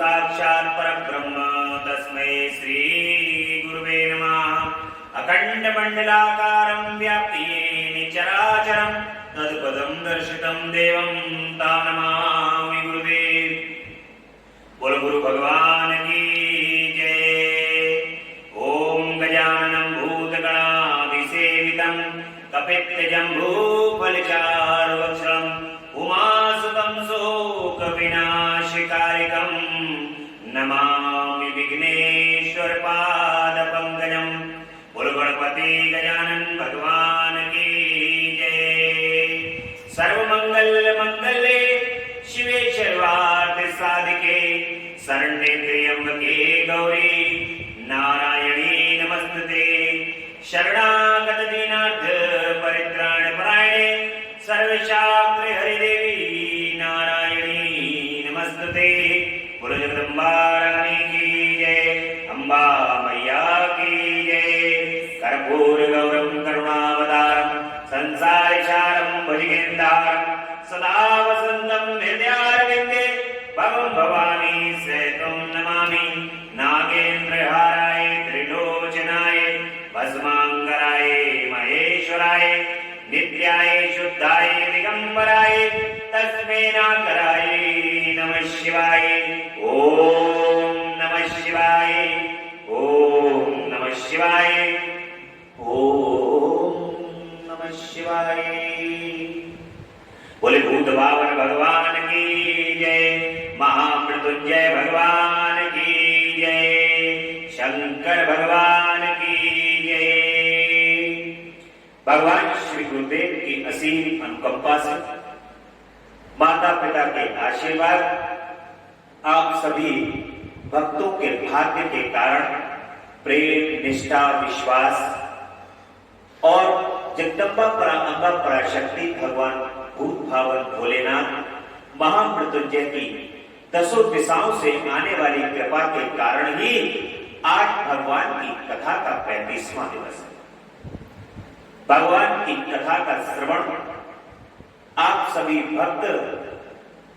साक्षात् परब्रह्म तस्मै श्री गुरुवे नमः। अखंड मंडलाकारं व्याप्येन चराचरं तत्पदं दर्शितं देवं तं नमामि गुरुवे। बोल गुरु भगवान की जय। ओम गजाननं भूतगणाधिसेवितं कपित्थजम्बूफलचारुभक्षणं उमासुतं शोकविनाशकारिकं नमामि विघ्नेश्वरपादपङ्कजं। बोल गणपति गजानन भगवान की जय। सर्वमंगल मंगले शिवे सर्वार्थ साधिके शरण्ये त्र्यंबके गौरी नारायणी नमस्तुते। शरणागत दीनार्थ परित्राण परायणे सर्वशास्त्र हरिदेवी नारायणी नमस्तुते। बोलो जगदम्बा रानी की जय, अम्बा मैया की जय। कर्पूर गौरम करुणावतारम संसारसारम भुजगेन्द्रहारम सदा वसंतं हृदयारविन्दे भवं भवानी सहितं नमामि। नागेन्द्रहाराय त्रिलोचनाय भस्मांगराय महेश्वराय नित्याय शुद्धाय दिगंबराय तस्मै नागराय नमः शिवाय। ओम नमः शिवाय, ओम नमः शिवाय, ओम नमः शिवाय। बोले भूत भावन भगवान की जय, महामृत्युंजय भगवान की जय, शंकर भगवान की जय। भगवान श्री गुरुदेव की असीम अनुकंपा से, माता पिता के आशीर्वाद, आप सभी भक्तों के भाग्य के कारण प्रेम, निष्ठा, विश्वास और जगदम्बा अम्बा पराशक्ति भगवान भूत भावन भोलेनाथ महामृत्युंजय की दसों दिशाओं से आने वाली कृपा के कारण ही आज भगवान की कथा का 35वां दिवस है। भगवान की कथा का श्रवण आप सभी भक्त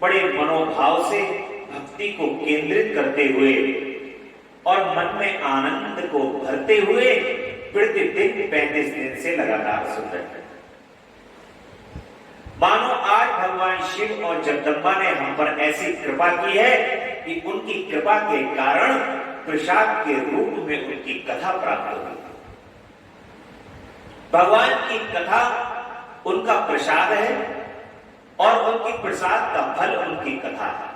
बड़े मनोभाव से भक्ति को केंद्रित करते हुए और मन में आनंद को भरते हुए प्रतिदिन 35 दिन से लगातार सुन रहे हैं। मानो आज भगवान शिव और जगदम्बा ने हम पर ऐसी कृपा की है कि उनकी कृपा के कारण प्रसाद के रूप में उनकी कथा प्राप्त हुई। भगवान की कथा उनका प्रसाद है और उनकी प्रसाद का फल उनकी कथा है।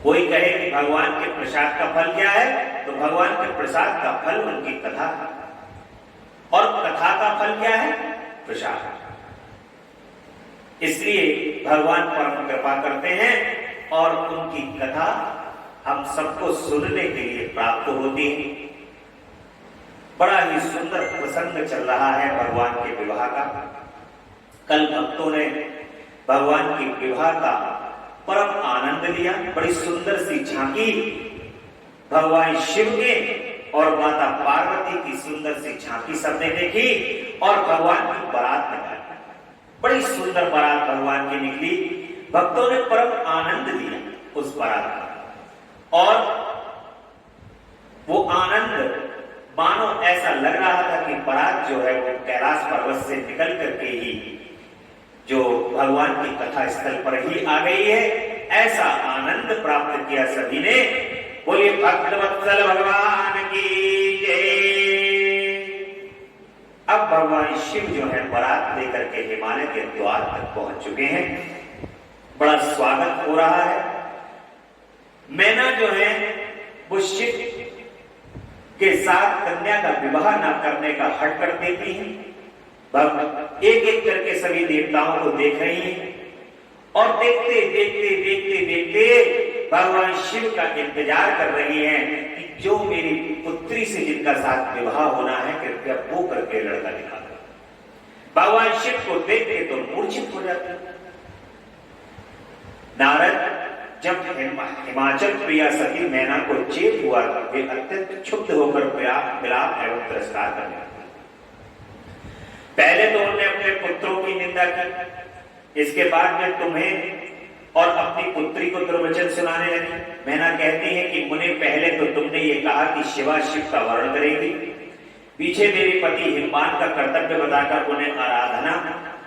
कोई कहे कि भगवान के प्रसाद का फल क्या है, तो भगवान के प्रसाद का फल उनकी कथा है और कथा का फल क्या है, प्रसाद। इसलिए भगवान परम कृपा करते हैं और उनकी कथा हम सबको सुनने के लिए प्राप्त होती है। बड़ा ही सुंदर प्रसंग चल रहा है भगवान के विवाह का। कल भक्तों ने भगवान के विवाह का परम आनंद लिया। बड़ी सुंदर सी झांकी भगवान शिव के और माता पार्वती की सुंदर सी झांकी सबने देखी और भगवान की बारात निकाली। बड़ी सुंदर बारात भगवान की निकली। भक्तों ने परम आनंद लिया उस बारात का और वो आनंद मानो ऐसा लग रहा था कि बारात जो है वो कैलाश पर्वत से निकल करके ही जो भगवान की कथा स्थल पर ही आ गई है। ऐसा आनंद प्राप्त किया सभी ने। बोलिए भक्तवत्सल भगवान की जय। अब भगवान शिव जो है बारात लेकर के हिमालय के द्वार तक पहुंच चुके हैं। बड़ा स्वागत हो रहा है। मैना जो है वो शिव के साथ कन्या का विवाह न करने का हट कर देती है। एक एक करके सभी देवताओं को देख रही है और देखते देखते देखते देखते भगवान शिव का इंतजार कर रही हैं कि जो मेरी पुत्री से जिनका साथ विवाह होना है कृपया वो करके लड़का दिखा दो। भगवान शिव को देखते तो मूर्छित हो जाते। नारद जब हिमाचल प्रिया सती मैना को चेत हुआ वे अत्यंत क्षुब्ध होकर विलाप एवं तिरस्कार करने लगे। पहले तो उन्होंने अपने पुत्रों की निंदा की, इसके बाद में तुम्हें और अपनी पुत्री को दुर्वचन सुनाने लगी। मैना कहती है कि मुने पहले तो तुमने ये कहा कि शिवा शिव का वर्ण करेगी, पीछे मेरे पति हिमवान का कर्तव्य बताकर उन्हें आराधना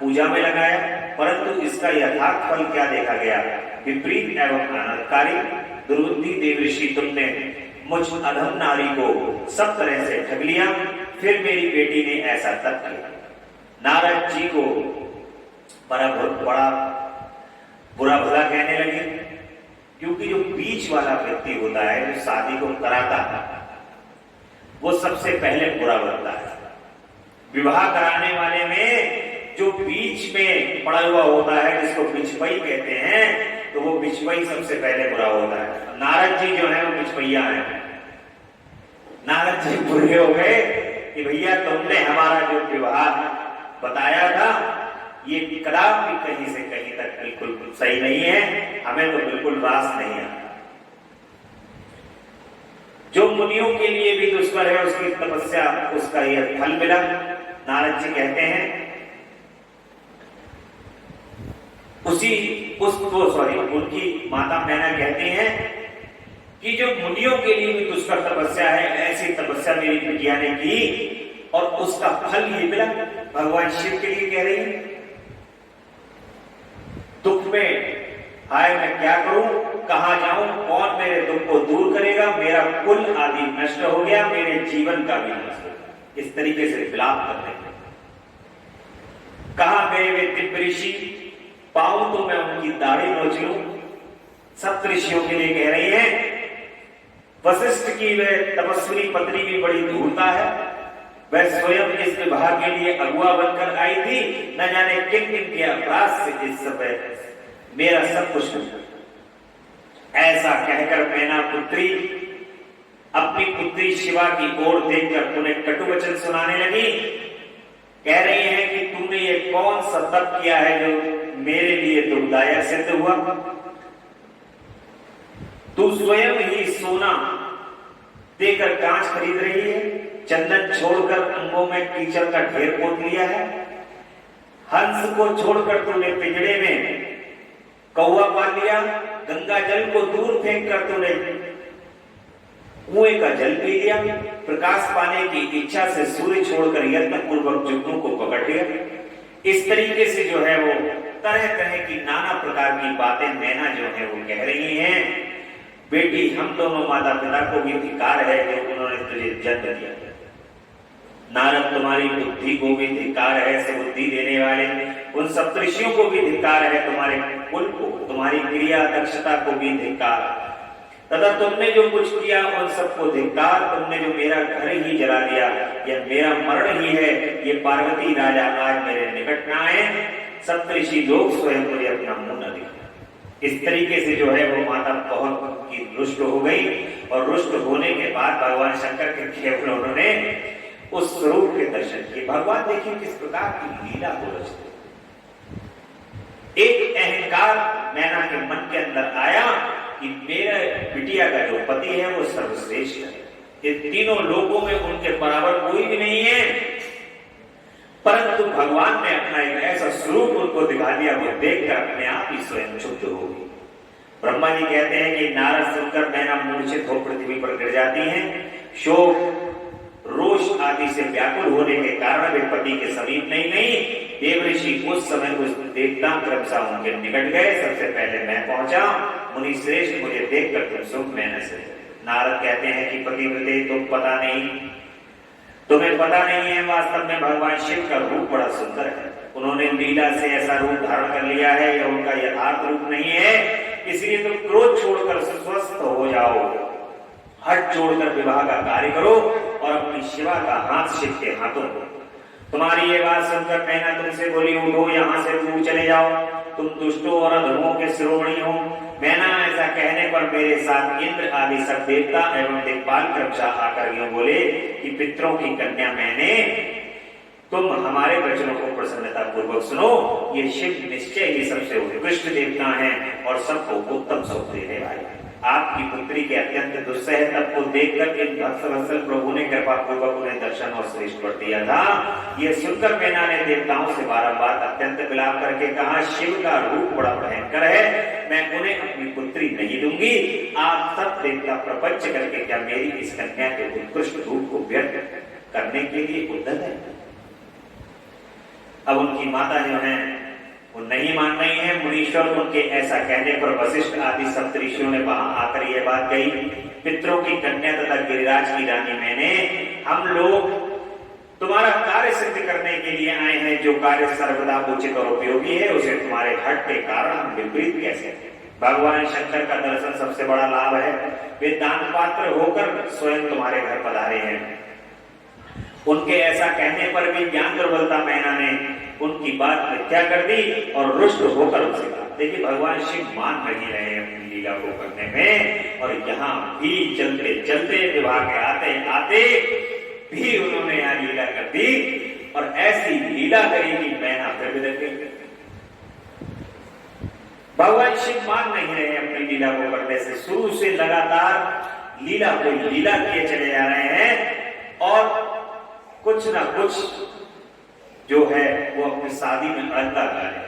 पूजा में लगाया, परंतु इसका यथार्थ फल क्या देखा गया? विपरीत एवं अनर्थकारी। दुर्बुद्धि देवऋषि, तुमने मुझ अधम नारी को सब तरह से ठग लिया। फिर मेरी बेटी ने ऐसा तब किया। नारद जी को बड़ा बुरा भला कहने लगे, क्योंकि जो बीच वाला व्यक्ति होता है, जो शादी को कराता है, वो सबसे पहले बुरा बनता है। विवाह कराने वाले में जो बीच में पड़ा हुआ होता है, जिसको बिचपई कहते हैं, तो वो बिचपई सबसे पहले बुरा होता है। नारद जी जो है वो बिचपैया है। नारद जी बुरे हो गए कि भैया तुमने हमारा जो विवाह बताया था, ये कदापि कहीं से कहीं तक बिल्कुल सही नहीं है, हमें तो बिल्कुल रास नहीं है। जो मुनियों के लिए भी दुष्कर है, उसकी तपस्या, उसका यह फल मिला। नारद जी कहते हैं उनकी माता मैना कहती हैं कि जो मुनियों के लिए भी दुष्कर तपस्या है, ऐसी तपस्या मेरी बिटिया ने की और उसका फल ये मिला। भगवान शिव के लिए कह रही है, दुख में हाय मैं क्या करूं, कहां जाऊं, कौन मेरे दुख को दूर करेगा, मेरा कुल आदि नष्ट हो गया, मेरे जीवन का भी नष्ट हो गया। इस तरीके से विलाप कर रहे हैं। कहा गए वे दिव्य ऋषि, पाऊं तो मैं उनकी दाढ़ी नोच लूं। सप्त ऋषियों के लिए कह रही है। वशिष्ठ की वह तपस्वी पत्नी भी बड़ी धूर्ता है, वह स्वयं इस विवाह के लिए अगुआ बनकर आई थी। न जाने किन किन के अपराध से इस समय मेरा सब कुछ ऐसा कहकर मैना पुत्री अपनी पुत्री शिवा की ओर देखकर उन्हें कटु वचन सुनाने लगी। कह रही है कि तुमने ये कौन सा तप किया है जो मेरे लिए दुखदायक सिद्ध हुआ? तू स्वयं ही सोना देकर कांच खरीद रही है, चंदन छोड़कर अंगों में कीचड़ का ढेर पोत लिया है, हंस को छोड़कर तूने पिंजड़े में कौवा पाल लिया, गंगा जल को दूर फेंक कर तूने कुएं का जल पी लिया, प्रकाश पाने की इच्छा से सूर्य छोड़कर यत्न पूर्वक जुगनू को पकड़ लिया। इस तरीके से जो है वो तरह तरह की नाना प्रकार की बातें मैना जो है वो कह रही हैं। बेटी, हम दोनों माता पिता को भी धिक्कार है जो उन्होंने तुझे जन्म दिया। नारद, तुम्हारी बुद्धि को भी धिक्कार है, से बुद्धि देने वाले उन सप्तऋषियों को भी धिक्कार है, तुम्हारे कुल को, तुम्हारी क्रिया दक्षता को भी धिक्कार। तथा तुमने जो कुछ किया उन सबको धिक्कार। तुमने जो मेरा घर ही जला दिया, यह मेरा मरण ही है। ये पार्वती राजा आज मेरे निकट न आए, सप्तऋषि लोग स्वयं मुझे अपना मुंह न दिखाए। इस तरीके से जो है वो माता बहुत की रुष्ट हो गई और रुष्ट होने के बाद भगवान शंकर के केवल उन्होंने उस स्वरूप के दर्शन किए। भगवान देखिए किस प्रकार की लीला को रचते। एक अहंकार मैना के मन के अंदर आया कि मेरा बिटिया का जो पति है वो सर्वश्रेष्ठ है, ये तीनों लोगों में उनके बराबर कोई भी नहीं है। परंतु भगवान ने अपना एक ऐसा स्वरूप उनको दिखा दिया, वो देखकर अपने आप ही स्वयं क्षुब्ध हो गई। ब्रह्मा जी कहते हैं कि नारद सुनकर मैना मूर्छित हो पृथ्वी पर गिर जाती हैं। शोक रोष आदि से व्याकुल होने के कारण वे पति के समीप नहीं गई। देवऋषि उस समय उस देवता क्रमशः उनके निकट गए। सबसे पहले मैं पहुंचा। मुनि श्रेष्ठ, मुझे देखकर तुम सुख मैंने से। नारद कहते हैं कि पतिव्रते, तुम्हें पता नहीं है वास्तव में भगवान शिव का रूप बड़ा सुंदर है। उन्होंने लीला से ऐसा रूप धारण कर लिया है, यह उनका यथार्थ रूप नहीं है। इसलिए तुम क्रोध छोड़कर स्वस्थ हो जाओ, हट छोड़कर विवाह का कार्य करो और अपनी शिवा का हाथ शिव के हाथों को। तुम्हारी ये बात सुनकर मैना तुमसे बोली, उठो यहाँ से दूर चले जाओ, तुम दुष्टों और अधमों के शिरोमणि हो। मैना ऐसा कहने पर मेरे साथ इंद्र आदि सब देवता एवं दिक्पाल क्रमशः आकर यूं बोले कि पितरों की कन्या मैंने, तुम हमारे वचनों को प्रसन्नता पूर्वक सुनो। ये शिव निश्चय ही सबसे उत्कृष्ट देवता हैं और सबको उत्तम सुख देने वाले। आपकी पुत्री के अत्यंत दुस्सह तप को देखकर एक भक्तवत्सल प्रभु ने कृपा पूर्वक उन्हें दर्शन और श्रेष्ठ वर दिया था। यह सुनकर मैना ने देवताओं से बारंबार अत्यंत विलाप करके कहा, शिव का रूप बड़ा भयंकर है, मैं उन्हें अपनी पुत्री नहीं दूंगी। आप सब देवता प्रपंच करके क्या मेरी इस कन्या के उत्कृष्ट रूप को व्यक्त करने के लिए उद्यत है? अब उनकी माता जो है वो नहीं मान रही है। मुनीश्वर उनके ऐसा कहने पर वशिष्ठ आदि सप्तऋषियों ने वहां आकर यह बात कही, पितरों की कन्या तथा गिरिराज की रानी मैंने, हम लोग तुम्हारा कार्य सिद्ध करने के लिए आए हैं। जो कार्य सर्वदा उचित और उपयोगी है उसे तुम्हारे हट के कारण हम विपरीत कैसे? भगवान शंकर का दर्शन सबसे बड़ा लाभ है। वे दान पात्र होकर स्वयं तुम्हारे घर पधारे हैं। उनके ऐसा कहने पर भी ज्ञान दुर्बलता मैना ने उनकी बात मिथ्या कर दी और रुष्ट होकर उनसे कहा। देखिए भगवान शिव मान नहीं रहे हैं अपनी लीला को करने में, और यहाँ भी चलते चलते विवाह के आते आते भी उन्होंने यहाँ लीला कर दी, और ऐसी लीला करी कि मैना फिर बिदक गई। भगवान शिव मान नहीं रहे अपनी लीला को करने से। शुरू से लगातार लीला कोई लीला किए चले जा रहे हैं, और कुछ ना कुछ जो है वो अपनी शादी में अड़ंगा लगा रहे।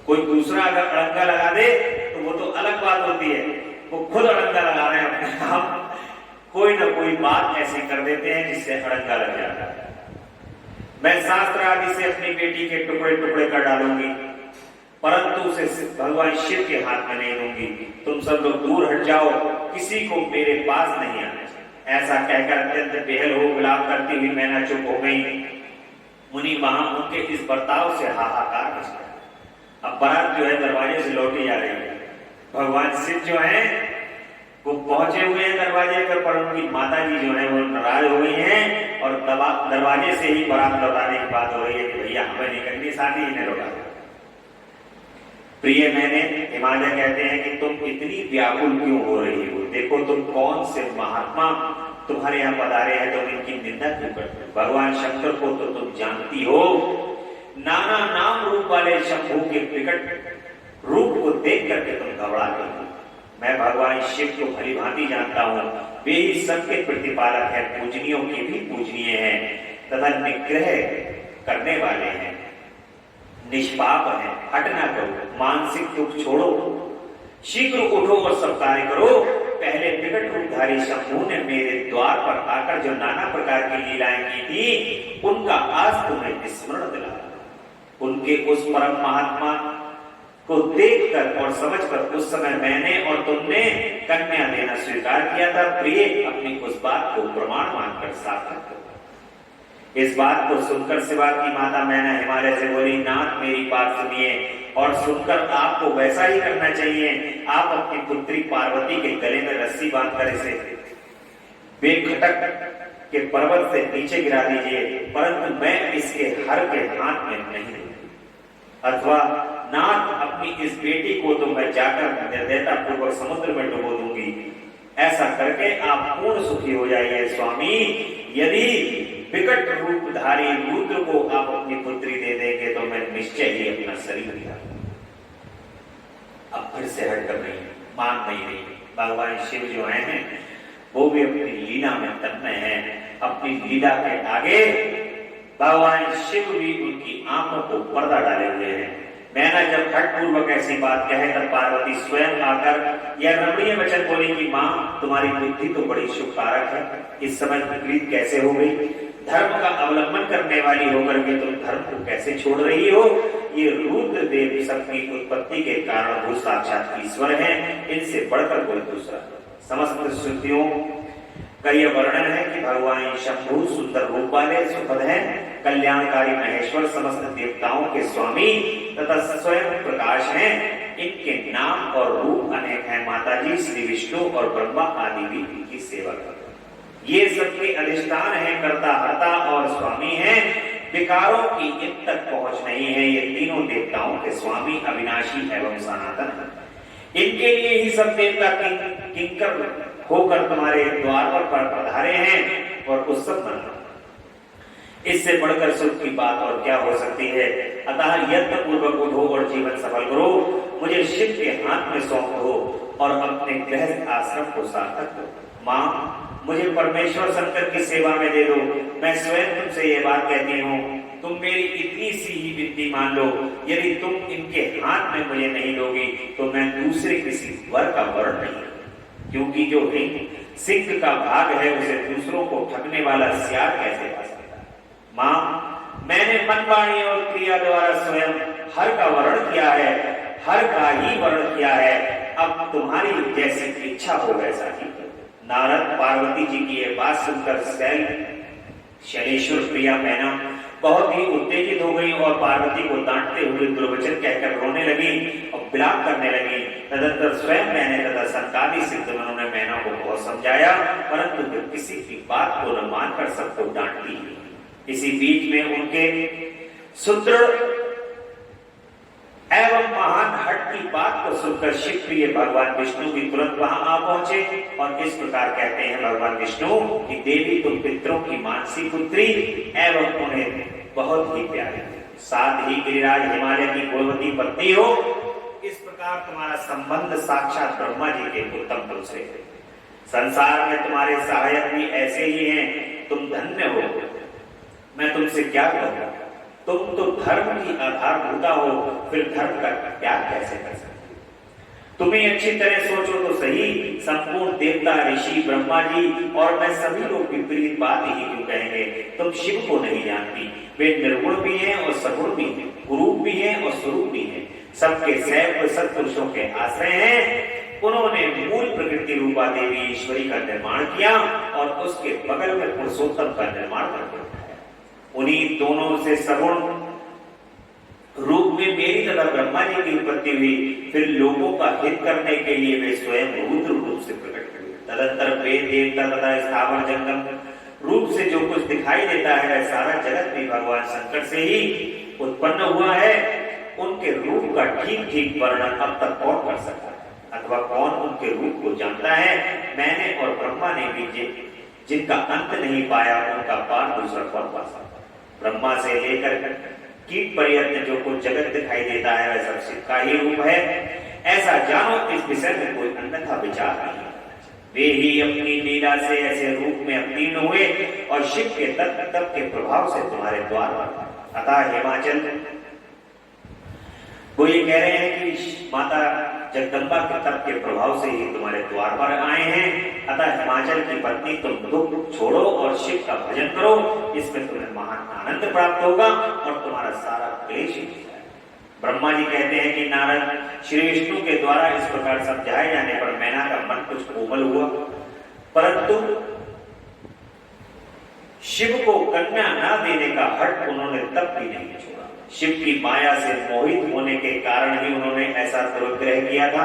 कोई दूसरा अगर अड़ंगा लगा दे तो वो तो अलग बात होती है, वो खुद अड़ंगा लगा रहे हैं अपने आप। कोई ना कोई बात ऐसी कर देते हैं जिससे अड़ंगा लग जाता है। मैं शास्त्र आदि से अपनी बेटी के टुकड़े टुकड़े कर डालूंगी, परंतु उसे भगवान शिव के हाथ में नहीं दूंगी। तुम सब लोग दूर हट जाओ, किसी को मेरे पास नहीं आना। ऐसा कहकर अत्यंत बेहल हो विलाप करती हुई मैना चुप हो गई। मुनि वहां उनके इस बर्ताव से हाहाकार मच गया। अब बारात जो है दरवाजे से लौटी जा रही है। भगवान शिव जो है वो पहुंचे हुए हैं दरवाजे पर उनकी माता जी जो है वो नाराज हो गई हैं, और दरवाजे से ही बारात लौटाने की बात हो रही है कि भैया हमें नहीं करनी शादी, इन्हें लौटा। प्रिय मैंने, हिमालय कहते हैं कि तुम इतनी व्याकुल क्यों हो रही हो? देखो तुम कौन से महात्मा तुम्हारे यहाँ पधारे हैं, तुम इनकी निंदा क्यों करते हो? भगवान शंकर को तो तुम जानती हो। नाना नाम रूप वाले शंभू के विकट रूप को देख करके तुम घबरा गई। मैं भगवान शिव को भली भांति जानता हूँ। वे ही सबके प्रतिपालक है, पूजनियों के भी पूजनीय है तथा निग्रह करने वाले हैं, निष्पाप है। हट ना करो, मानसिक दुख छोड़ो, शीघ्र उठो और सब कार्य करो। पहले विकट रूपधारी शंभू ने मेरे द्वार पर आकर जो नाना प्रकार की लीलाएं की थी, उनका आज तुम्हें स्मरण दिला। उनके उस परम महात्मा को देखकर और समझकर उस समय मैंने और तुमने कन्या देना स्वीकार किया था। प्रिय, अपनी उस बात को प्रमाण मानकर सार्थक करो। इस बात को सुनकर शिवा की माता मैना हिमालय से बोली, नाथ मेरी बात सुनिए और सुनकर आपको वैसा ही करना चाहिए। आप अपनी पुत्री पार्वती के गले में रस्सी बांधकर इसे बेखटक के पर्वत से नीचे गिरा दीजिए, परंतु मैं इसके हर के हाथ में नहीं दूंगी। अथवा नाथ, अपनी इस बेटी को तो मैं जाकर निर्दयता पूर्वक समुद्र में डुबो दूंगी। ऐसा करके आप पूर्ण सुखी हो जाइए स्वामी। यदि विकट रूपधारी रुद्र को आप अपनी पुत्री दे देंगे तो मैं निश्चय ही अपना शरीर दिया। अब फिर से हटकर नहीं मान नहीं रही। भगवान शिव जो हैं वो भी अपनी लीला में तन्मय हैं। अपनी लीला के आगे भगवान शिव भी उनकी आंखों को पर्दा डाले हुए हैं। मैना जब हट पूर्वक ऐसी बात कहे तब पार्वती स्वयं आकर यह रमणीय वचन बोली कि मां, तुम्हारी बुद्धि तो बड़ी शुभकारक है, इस समय विपरीत कैसे हो गई? धर्म का अवलंबन करने वाली होकर के तुम धर्म को कैसे छोड़ रही हो? ये रुद्र देव सबकी उत्पत्ति के कारण साक्षात ईश्वर हैं, इनसे बढ़कर कोई दूसरा। समस्त श्रुतियों का यह वर्णन है कि भगवान शंभु सुंदर रूप वाले, सुखद हैं, कल्याणकारी महेश्वर, समस्त देवताओं के स्वामी तथा स्वयं प्रकाश हैं। इनके नाम और रूप अनेक हैं। माताजी श्री विष्णु और ब्रह्मा आदि भी इनकी सेवा करते हैं। ये सबके अधिष्ठान है, कर्ता हर्ता और स्वामी हैं। विकारों की इन तक पहुंच नहीं है। ये तीनों देवताओं के स्वामी, अविनाशी एवं सनातन है। इनके लिए ही सब देवता किंकर होकर तुम्हारे द्वार पर पधारे हैं और उत्सव मना। इससे बढ़कर सुख की बात और क्या हो सकती है? अतः यत्न पूर्वक उठो और जीवन सफल करो। मुझे शिव के हाथ में सौंप दो और अपने गृहस्थ आश्रम को सार्थक करो। मां, मुझे परमेश्वर शंकर की सेवा में दे दो। मैं स्वयं तुमसे ये बात कहती हूँ। तुम मेरी इतनी सी ही विनती मान लो, यदि तुम इनके हाथ में मुझे नहीं दोगी तो मैं दूसरे किसी वर का वरण नहीं, क्योंकि जो सिंह का भाग है उसे दूसरों को ठगने वाला सियार कैसे पा सकता है। मां, मैंने मन, वाणी और क्रिया द्वारा स्वयं हर का वर्ण किया है, हर का ही वर्ण किया है, अब तुम्हारी जैसी इच्छा हो वैसा ही। नारद पार्वती जी की यह बात सुनकर शैलेश्वर प्रिया मैना बहुत ही उत्तेजित हो गई और पार्वती को डांटते हुए दुर्वचन कहकर रोने लगी और विलाप करने लगी। तदंतर स्वयं मैंने तथा संतादी सिद्ध मनों ने मैना को बहुत समझाया, परंतु वे किसी की बात को न मानकर सबको डांटती। इसी बीच में उनके सुदृढ़ एवं महान हट की बात को सुनकर शिवप्रिय भगवान विष्णु भी तुरंत वहां आ पहुंचे और इस प्रकार कहते हैं भगवान विष्णु कि देवी तुम पितरों की मानसी पुत्री एवं उन्हें बहुत ही प्यारे, साथ ही गिरिराज हिमालय की गुणवती पत्नी हो। इस प्रकार तुम्हारा संबंध साक्षात ब्रह्मा जी के उत्तम पुरुष से। संसार में तुम्हारे सहायक भी ऐसे ही हैं, तुम धन्य हो। मैं तुमसे क्या कहूँ, तुम तो धर्म की आधारभूता हो, फिर धर्म का त्याग कैसे कर सकते? तुम्हें अच्छी तरह सोचो तो सही, संपूर्ण देवता, ऋषि, ब्रह्मा जी और मैं सभी लोग विपरीत बात ही क्यों कहेंगे। तुम शिव को नहीं जानती, वे निर्गुण भी हैं और सगुण भी हैं, कुरूप भी हैं और स्वरूप भी हैं, सबके सैव सत्पुरुषों के आश्रय हैं। उन्होंने मूल प्रकृति रूपा देवी ईश्वरी का निर्माण किया और उसके बगल में पुरुषोत्तम का निर्माण करके उन्हीं दोनों से सगुण रूप में मेरी तथा ब्रह्मा जी की उत्पत्ति हुई। फिर लोगों का हित करने के लिए वे स्वयं रुद्र रूप से प्रकट हुए। तदंतर वेद, देवता तथा स्थावर जंगम रूप से जो कुछ दिखाई देता है वह सारा जगत भी भगवान शंकर से ही उत्पन्न हुआ है। उनके रूप का ठीक ठीक वर्णन अब तक कौन कर सकता है अथवा कौन उनके रूप को जानता है। मैंने और ब्रह्मा ने भी जिनका अंत नहीं पाया उनका पार दूसरा कौन पा सकता। ब्रह्मा से लेकर कीट पर्यंत जो कुछ जगत दिखाई देता है वह सब शिव का ही रूप है, ऐसा जानो। इस विषय में कोई अन्यथा विचार नहीं। वे ही अपनी लीला से ऐसे रूप में अवतीर्ण हुए और शिव के तत्व के प्रभाव से तुम्हारे द्वार पर। अतः हिमाचल वो ये कह रहे हैं कि माता जगदम्बा के तप के प्रभाव से ही तुम्हारे द्वार पर आए हैं। अतः हिमाचल की पत्नी तुम दुख छोड़ो और शिव का भजन करो, इसमें तुम्हें महान आनंद प्राप्त होगा और तुम्हारा सारा क्लेश ही जाएगा। ब्रह्मा जी कहते हैं कि नारद, श्री विष्णु के द्वारा इस प्रकार समझाए जाने पर मैना का मन कुछ कोमल हुआ, परंतु शिव को कन्या न देने का हट उन्होंने तब भी नहीं छोड़ा। शिव की माया से मोहित होने के कारण ही उन्होंने ऐसा दुर्ग्रह किया था।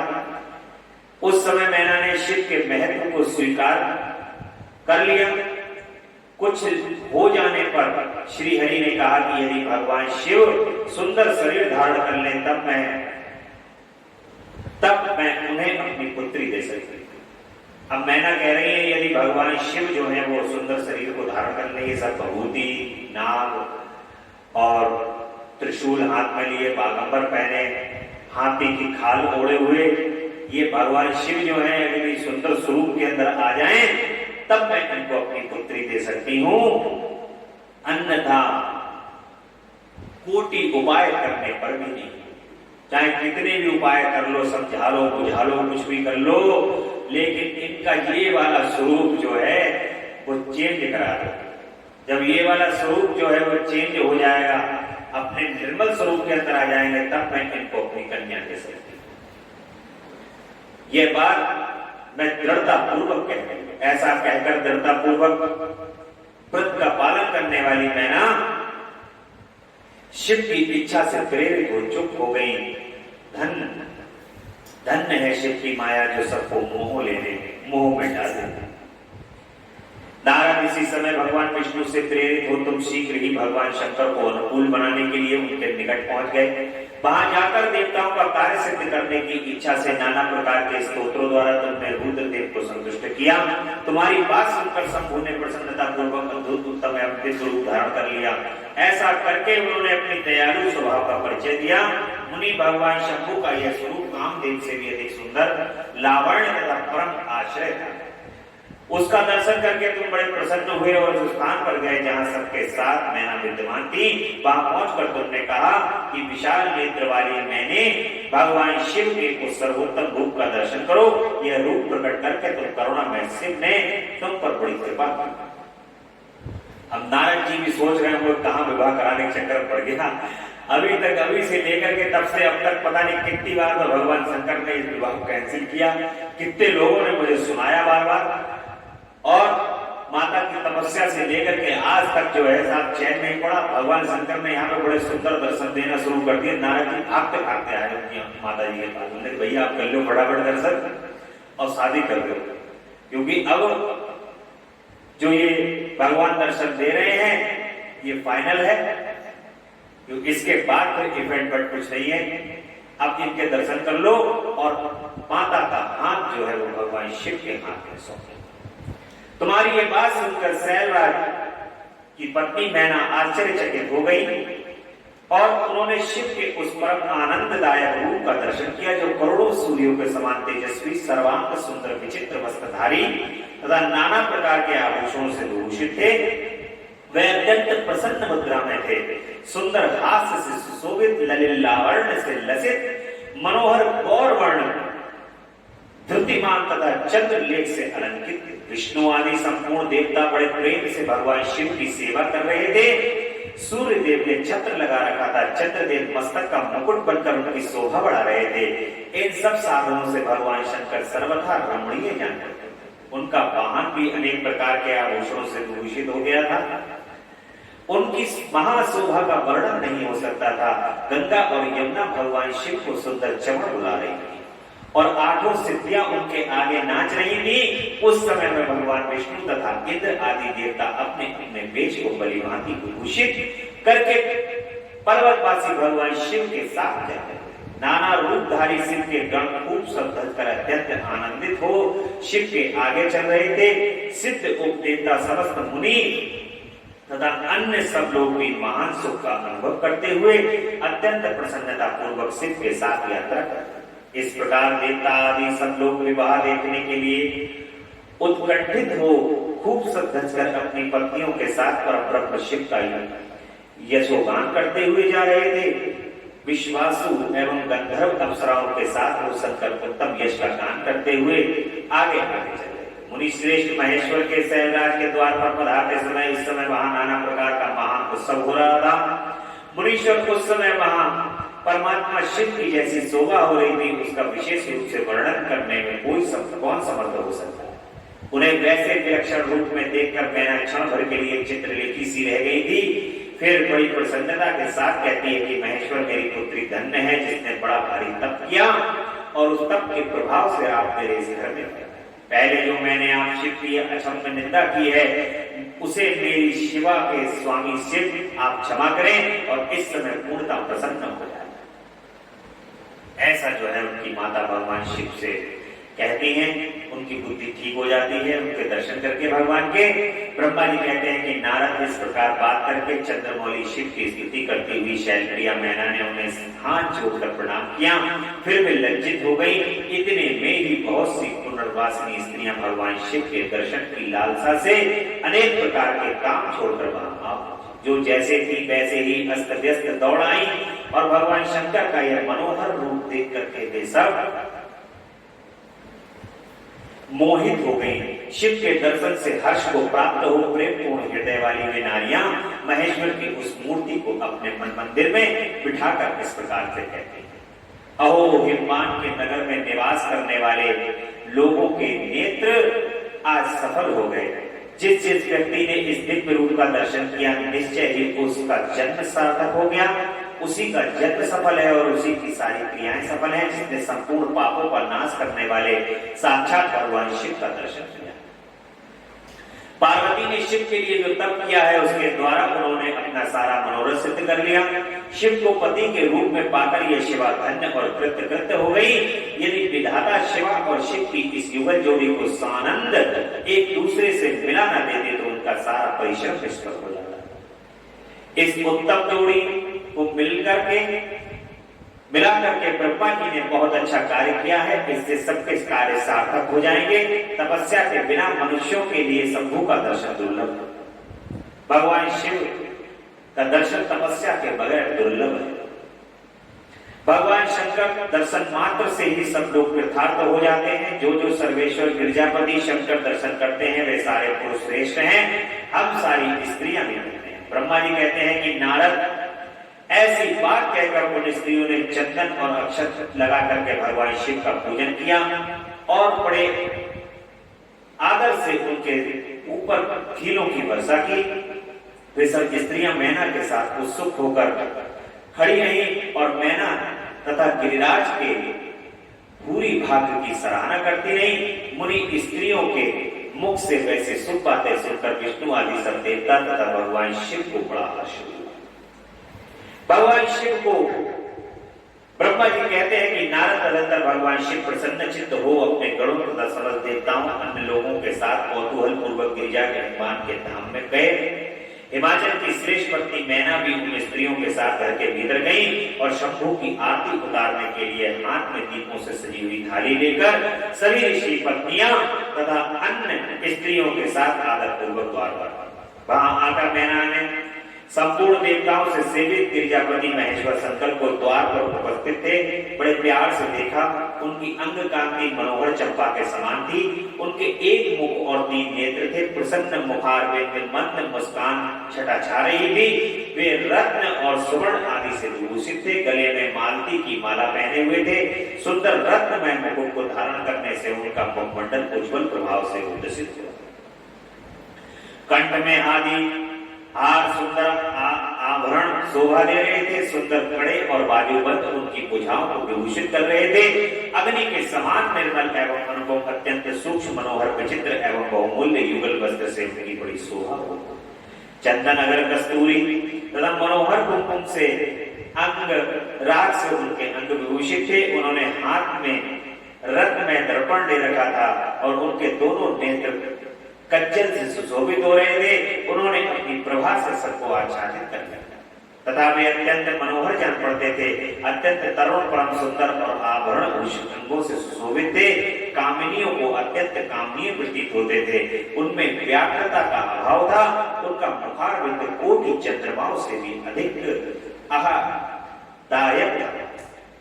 उस समय मैना ने शिव के महत्व को स्वीकार कर लिया। कुछ हो जाने पर श्री हरि ने कहा कि यदि भगवान शिव सुंदर शरीर धारण कर लें तब मैं उन्हें अपनी पुत्री दे सकती। अब मैना कह रही है यदि भगवान शिव जो है वो सुंदर शरीर को धारण कर ले, ये सब भभूति, नाग और त्रिशूल हाथ में लिए, बागंबर पहने, हाथी की खाल ओढ़े हुए, ये भगवान शिव जो है अगर सुंदर स्वरूप के अंदर आ जाएं तब मैं इनको अपनी पुत्री दे सकती हूं, अन्यथा कोटि उपाय करने पर भी नहीं। चाहे कितने भी उपाय कर लो, समझा लो, बुझा लो, कुछ भी कर लो, लेकिन इनका ये वाला स्वरूप जो है वो चेंज करा दो। जब ये वाला स्वरूप जो है वो चेंज हो जाएगा, अपने निर्मल स्वरूप के अंदर आ जाएंगे, तब मैं इनको अपनी कन्या दे सकती हूँ। यह बात मैं दृढ़ता पूर्वक कह रही हूं। ऐसा कहकर दृढ़ता पूर्वक व्रत का पालन करने वाली मैना शिव की इच्छा से प्रेरित हो चुप हो गई। धन्य है शिव की माया जो सबको मोह में डाल देती। नारद इसी समय भगवान विष्णु से प्रेरित हो तुम शीघ्र ही भगवान शंकर को अनुकूल बनाने के लिए उनके निकट पहुंच गए। वहां जाकर देवताओं का कार्य सिद्ध करने की इच्छा से नाना प्रकार के स्तोत्रों द्वारा तुमने रुद्रदेव को संतुष्ट किया। तुम्हारी बात सुनकर शंभु ने प्रसन्नता पूर्वक अद्भुत उत्तम अमृत स्वरूप धारण कर लिया। ऐसा करके उन्होंने अपनी दयालु स्वभाव का परिचय दिया। मुनि भगवान शंभु का यह स्वरूप कामदेव से भी अधिक सुंदर, लावण्य तथा परम आश्रय था। उसका दर्शन करके तुम बड़े प्रसन्न हुए और उस स्थान पर गए जहां सबके साथ मैना विद्यमान थी। वहां पहुंचकर तुमने कहा कि विशाल नेत्र वाली मैंने भगवान शिव के उस सर्वोत्तम रूप का दर्शन करो। यह रूप प्रकट करके तुम करुणामय शिव ने तुम पर बड़ी कृपा की। अब नारद जी भी सोच रहे होंगे कहां विवाह कराने के चक्कर पड़ गया। अभी से लेकर के तब से अब तक पता नहीं कितनी बार तो भगवान शंकर ने इस विवाह को कैंसिल किया, कितने लोगों ने मुझे सुनाया बार बार, और माता की तपस्या से लेकर के आज तक जो है साहब चैन नहीं पड़ा। भगवान शंकर ने यहाँ पे बड़े सुंदर दर्शन देना शुरू कर दिए। नारद जी भागते भागते आए उनकी माता जी के पास, बोले भैया आप कर लो फटाफट दर्शन और शादी कर लो, क्योंकि अब जो ये भगवान दर्शन दे रहे हैं ये फाइनल है, क्योंकि इसके बाद फिर इवेंट बट कुछ नहीं है। अब इनके दर्शन कर लो और माता का हाथ जो है वो भगवान शिव के हाथ में सौंपे। तुम्हारी ये बात सुनकर शैलराज की पत्नी मैना आश्चर्यचकित हो गई और उन्होंने शिव के उस परम आनंददायक रूप का दर्शन किया जो करोड़ों सूर्यों के समान तेजस्वी, सर्वांग सुंदर, विचित्र वस्त्रधारी तथा नाना प्रकार के आभूषणों से विभूषित थे। वे अत्यंत प्रसन्न मुद्रा में थे, सुंदर हास्य से सुशोभित, ललित लावण्य से लसित, मनोहर गौर वर्ण, धृतिमान तथा चंद्रलेख से अलंकृत। विष्णु आदि संपूर्ण देवता बड़े प्रेम से भगवान शिव की सेवा कर रहे थे। सूर्य देव ने छत्र लगा रखा था, चंद्रदेव मस्तक का मुकुट बनकर उनकी शोभा बढ़ा रहे थे। इन सब साधनों से भगवान शंकर सर्वथा रमणीय जान करते थे। उनका वाहन भी अनेक प्रकार के आभूषणों से विभूषित हो गया था। उनकी महाशोभा का वर्णन नहीं हो सकता था। गंगा और यमुना भगवान शिव को सुंदर चमन बुला रही थी और आठों सिद्धियां उनके आगे नाच रही थी। उस समय में भगवान विष्णु तथा इंद्र आदि देवता अपने अपने वेश को बलिभांति विभूषित करके पर्वतवासी भगवान शिव के साथ जाते थे। नाना रूपधारी शिव के गण खूब सब कर अत्यंत आनंदित हो शिव के आगे चल रहे थे। सिद्ध उपदेवता समस्त मुनि तथा अन्य सब लोग भी महान सुख का अनुभव करते हुए अत्यंत प्रसन्नता पूर्वक शिव के साथ यात्रा करते। इस प्रकार देवता आदि सब लोग विवाह देखने के लिए उत्कंठित हो खूब सज कर अपनी पत्नियों के साथ परब्रह्म शिव का यशोगान करते हुए जा रहे थे। विश्वासु एवं गंधर्व अप्सराओं के साथ वो शंकर उत्तम यश का गान करते हुए आगे आगे चले। मुनि श्रेष्ठ महेश्वर के शैलराज के द्वार पर पधारते समय इस समय वहां नाना प्रकार का महान उत्सव हो रहा था। मुनीश्वर उस समय वहां परमात्मा शिव की जैसी शोभा हो रही थी, उसका विशेष रूप से वर्णन करने में कौन समर्थ हो सकता है। उन्हें वैसे विलक्षण रूप में देखकर मैना क्षण भर के लिए चित्रलेखी सी रह गई थी। फिर बड़ी प्रसन्नता के साथ कहती है कि महेश्वर मेरी पुत्री धन्य है जिसने बड़ा भारी तप किया और उस तप के प्रभाव से आप मेरे इस घर में पहले जो मैंने आप शिव की अक्षम्य निंदा की है उसे मेरी शिवा के स्वामी शिव आप क्षमा करें और इस समय पूर्णतः प्रसन्न हो जाए। ऐसा जो है उनकी माता भगवान शिव से कहती हैं, उनकी बुद्धि ठीक हो जाती है उनके दर्शन करके भगवान के। ब्रह्मा जी कहते हैं कि नारद इस प्रकार बात करके चंद्रमौली शिव की स्तुति करती हुई शैलप्रिया मैना ने उन्हें हाथ जोड़कर प्रणाम किया। फिर वे लज्जित हो गई। इतने में ही बहुत सी पुनर्वासिनी स्त्रियां भगवान शिव के दर्शन की लालसा से अनेक प्रकार के काम छोड़कर वहां जो जैसे थी वैसे ही अस्त व्यस्त दौड़ आई और भगवान शंकर का यह मनोहर रूप देख करके वे सब मोहित हो गई। शिव के दर्शन से हर्ष को प्राप्त हो प्रेम पूर्ण हृदय वाली वे नारियां महेश्वर की उस मूर्ति को अपने मन मंदिर में बिठाकर इस प्रकार से कहती हैं, अहो हिमवान के नगर में निवास करने वाले लोगों के नेत्र आज सफल हो गए। जिस जिस व्यक्ति ने इस दिव्य रूप का दर्शन किया निश्चय ही उसका जन्म सार्थक हो गया, उसी का जन्म सफल है और उसी की सारी क्रियाएं सफल हैं। जिसने संपूर्ण पापों का नाश करने वाले साक्षात भगवान शिव का दर्शन किया। पार्वती ने शिव के लिए जो तप किया है उसके द्वारा उन्होंने अपना सारा मनोरथ सिद्ध कर लिया। शिव को पति के रूप में पाकर यह शिवा धन्य और कृतकृत्य हो गई। यदि विधाता शिवा और शिव की इस युगल जोड़ी को सानंद एक दूसरे से मिला न देते तो उनका सारा परिश्रम निष्फल हो जाता। इस उत्तम जोड़ी को मिलकर के मिलाकर के ब्रह्मा जी ने बहुत अच्छा कार्य किया है, इससे सबके कार्य सार्थक हो जाएंगे। तपस्या के बिना मनुष्यों के लिए शंभु का दर्शन दुर्लभ है। भगवान शिव का दर्शन तपस्या के बगैर दुर्लभ है। भगवान शंकर दर्शन मात्र से ही सब लोग कृतार्थ हो जाते हैं। जो जो सर्वेश्वर गिरजापति शंकर दर्शन करते हैं वे सारे पुरुष श्रेष्ठ हैं, हम सारी स्त्रियां भी कहते हैं। ब्रह्मा जी कहते हैं कि नारद ऐसी बात कहकर उन स्त्रियों ने चंदन और अक्षत लगा करके भगवान शिव का पूजन किया और बड़े आदर से उनके ऊपर फूलों की वर्षा की। वे सब स्त्रियां मैना के साथ उत्सुक होकर खड़ी रही और मैना तथा गिरिराज के पूरी भाग्य की सराहना करती रही। मुनि स्त्रियों के मुख से वैसे शुभ बातें सुनकर विष्णु आदि सब देवता तथा भगवान शिव को बड़ा हर्ष हुआ। भगवान शिव को ब्रह्मा जी कहते हैं कि नारद तदंतर भगवान शिव प्रसन्न चित्त हो अपने गणों तथा समस्त देवताओं अन्य लोगों के साथ कौतूहल पूर्वक गिरिजा के हनुमान के धाम में गए। हिमाचल की श्रेष्ठ पत्नी मैना भी उन स्त्रियों के साथ घर के भीतर गई और शंभू की आरती उतारने के लिए हाथ में दीपों से सजी हुई थाली लेकर सभी ऋषि पत्नियां तथा अन्य स्त्रियों के साथ आदर पूर्वक द्वार पर वहां आकर मैना ने संपूर्ण देवताओं से सेवित गिरिजापति महेश्वर शंकर को द्वार पर उपस्थित थे बड़े प्यार से देखा। उनकी अंग कांति मनोहर चंपा के समान थी। उनके एक मुख और 3 नेत्र थे। प्रसन्न मुखारविंद में मंद मुस्कान छटा छा रही थी। वे रत्न और सुवर्ण आदि से विभूषित थे। गले में मालती की माला पहने हुए थे। सुंदर रत्नमय मुकुट को धारण करने से उनका मुखमंडल उज्ज्वल प्रभाव से उद्दसित हुआ। कंठ में आदि हार सुंदर आभरण शोभा दे रहे थे। सुंदर कड़े और बाजूबंद उनकी भुजाओं को विभूषित कर रहे थे। अग्नि के समान निर्मल एवं अनुपम अत्यंत सूक्ष्म मनोहर विचित्र एवं बहुमूल्य युगल वस्त्र से उनकी बड़ी शोभा हो। चंदन अगर कस्तूरी तथा मनोहर कुमकुम से अंग राग से उनके अंग विभूषित थे। उन्होंने हाथ में रत्न में दर्पण ले रखा था और उनके दोनों नेत्र कज्जल से सुशोभित हो रहे थे। उन्होंने अपनी प्रभा से सबको आच्छादित कर दिया तथा वे अत्यंत मनोहर जान पड़ते थे। अत्यंत तरुण परम सुंदर और आभरण भूषित अंगों से सुशोभित थे। कामिनियों को अत्यंत कामनीय प्रतीत होते थे। उनमें व्याघ्रता का अभाव था। उनका मुखारविंद कोटि चंद्रमाओं से भी अधिक आह्लाददायक था।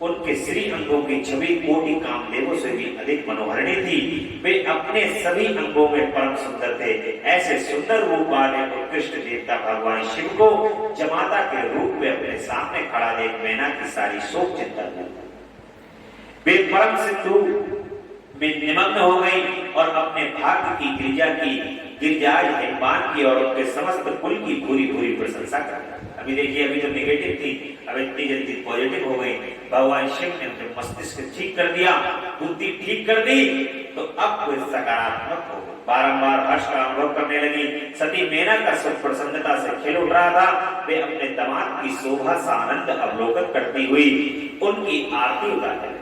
उनके श्री अंगों की छवि कोटि कामदेवों से भी अधिक मनोहरणी थी। वे अपने सभी अंगों में परम सुंदर थे। ऐसे सुंदर रूप वाले उत्कृष्ट देवता भगवान शिव को जमाता के रूप में अपने सामने खड़ा देख मैना की सारी शोक चिंता हुई। वे परम सिंधु में निमग्न हो गई और अपने भाग्य की गिरिजाज हिमपान की और उनके समस्त कुल की पूरी पूरी प्रशंसा कर। अभी देखिए, अभी तो नेगेटिव थी, अब इतनी जल्दी पॉजिटिव हो गई। भगवान शिव ने उनके मस्तिष्क ठीक कर दिया, बुद्धि ठीक कर दी, तो अब वो सकारात्मक हो गई। बारंबार हर्ष का अनुभव करने लगी। सती मैना का सुख प्रसन्नता से खिल उठ रहा था। वे अपने दामाद की शोभा सा आनंद अवलोकन करती हुई उनकी आरती उतारने लगी।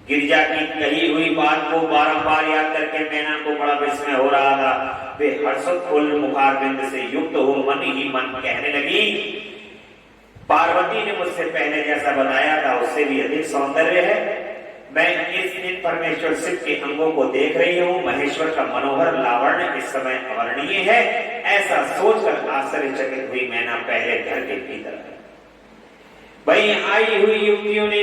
गिरिजा की कही हुई बात को बारंबार याद करके मैना को बड़ा विस्मय हो रहा था। वे हर्षोत्फुल्ल मुखारविंद से युक्त हो मन ही मन कहने लगी, पार्वती ने मुझसे पहले जैसा बताया था उससे भी अधिक सौंदर्य है। मैं इन परमेश्वर शिव के अंगों को देख रही हूँ। महेश्वर का मनोहर लावण्य इस समय अवर्णनीय है। ऐसा सोचकर आश्चर्यचकित हुई मैना पहले घर के भीतर वहीं आई हुई युवतियों ने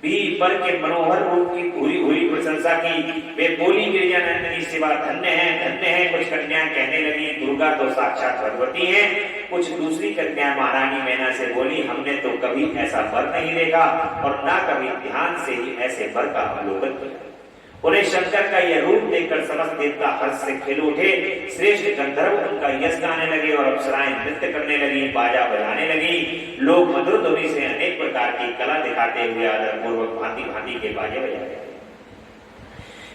भी बर के मनोहर रूप की पूरी हुई प्रशंसा की। वे बोली, गिरिजानंदिनी शिवा धन्य है। कुछ कन्याएं कहने लगी, दुर्गा तो साक्षात भगवती है। कुछ दूसरी कन्याएं महारानी मैना से बोली, हमने तो कभी ऐसा वर नहीं देखा और ना कभी ध्यान से ही ऐसे वर का अवलोकन किया। उन्हें शंकर का यह रूप देखकर समस्त देवता हर्ष से खिल उठे। श्रेष्ठ गंधर्व उनका यश गाने लगे और अप्सराएं नृत्य करने लगी, बाजा बजाने लगी। लोग मधुर ध्वनि से अनेक प्रकार की कला दिखाते हुए आदर पूर्वक भांति भांति के बाजे बजाए।